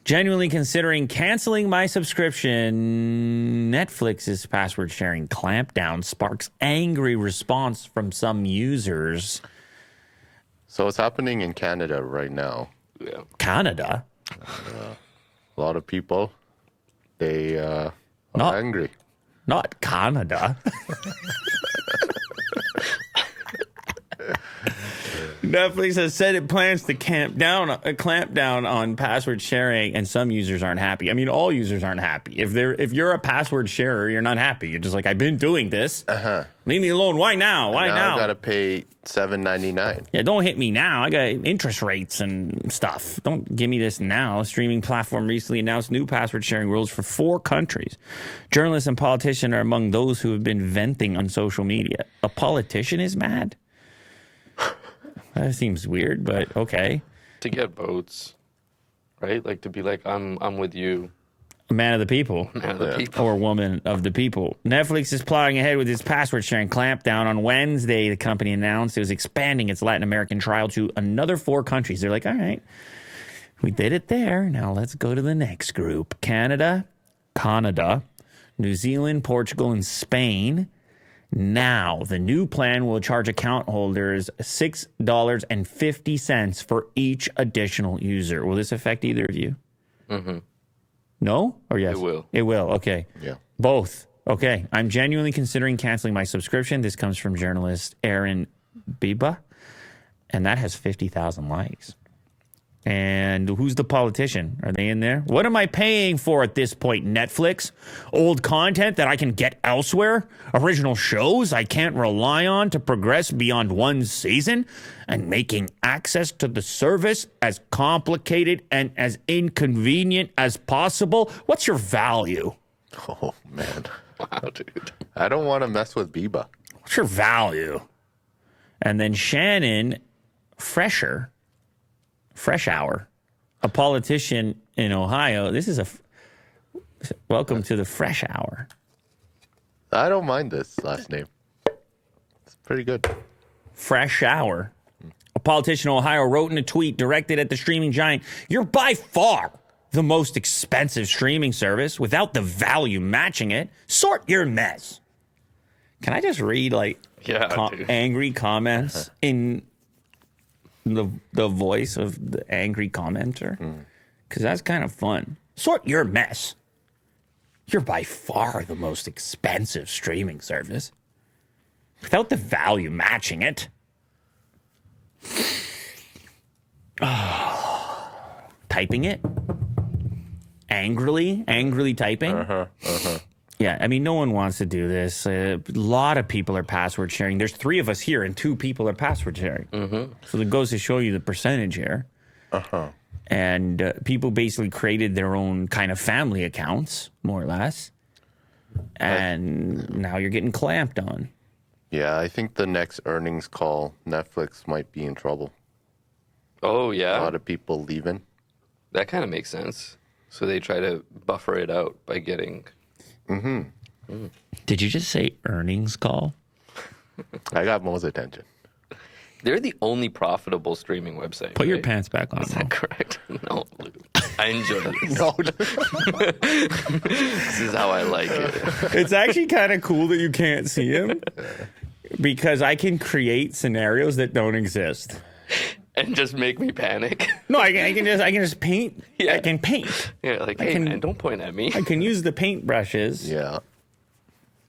Genuinely considering canceling my subscription. Netflix's password sharing clampdown sparks angry response from some users. So it's happening in Canada right now. Yeah. Canada? A lot of people, they are Not- angry. Not Canada. Netflix has said it plans to clamp down on password sharing, and some users aren't happy. I mean, all users aren't happy. If you're a password sharer, you're not happy. You're just like, I've been doing this. Leave me alone. Why now? Why now? I gotta pay $7.99. Yeah, don't hit me now. I got interest rates and stuff. Don't give me this now. A streaming platform recently announced new password sharing rules for 4 countries. Journalists and politicians are among those who have been venting on social media. A politician is mad? That seems weird, but okay. To get votes, right? Like to be like, I'm with you. A man of the people. Man of the people. Or woman of the people. Netflix is plotting ahead with its password sharing clampdown. On Wednesday, the company announced it was expanding its Latin American trial to another 4 countries. They're like, all right, we did it there. Now let's go to the next group. Canada, New Zealand, Portugal, and Spain. Now, the new plan will charge account holders $6.50 for each additional user. Will this affect either of you? Mm-hmm. No? Or yes? It will. It will. Okay. Yeah. Both. Okay. I'm genuinely considering canceling my subscription. This comes from journalist Aaron Biba, and that has 50,000 likes. And who's the politician? Are they in there? What am I paying for at this point? Netflix? Old content that I can get elsewhere? Original shows I can't rely on to progress beyond one season? And making access to the service as complicated and as inconvenient as possible? What's your value? Oh, man. Wow, dude. I don't want to mess with Biba. What's your value? And then Shannon Fresh Hour, a politician in Ohio. This is welcome to the Fresh Hour. I don't mind this last name. It's pretty good. Fresh Hour. A politician in Ohio wrote in a tweet directed at the streaming giant, "You're by far the most expensive streaming service without the value matching it. Sort your mess." Can I just read angry comments in the voice of the angry commenter? Because that's kind of fun. Sort your mess. You're by far the most expensive streaming service without the value matching it. Typing it angrily typing. Yeah, I mean, no one wants to do this. A lot of people are password sharing. There's 3 of us here, and 2 people are password sharing. So it goes to show you the percentage here. And people basically created their own kind of family accounts, more or less. And now you're getting clamped on. Yeah, I think the next earnings call, Netflix might be in trouble. Oh, A yeah. lot of people leaving. That kind of makes sense. So they try to buffer it out by getting... Did you just say earnings call? I got Mo's attention. They're the only profitable streaming website. Put your right? pants back on. Is that correct? No, I enjoy this. No, This is how I like it. It's actually kind of cool that you can't see him because I can create scenarios that don't exist. And just make me panic. No, I can just paint. Yeah. I can paint. Yeah, like, hey, man, don't point at me. I can use the paint brushes. yeah.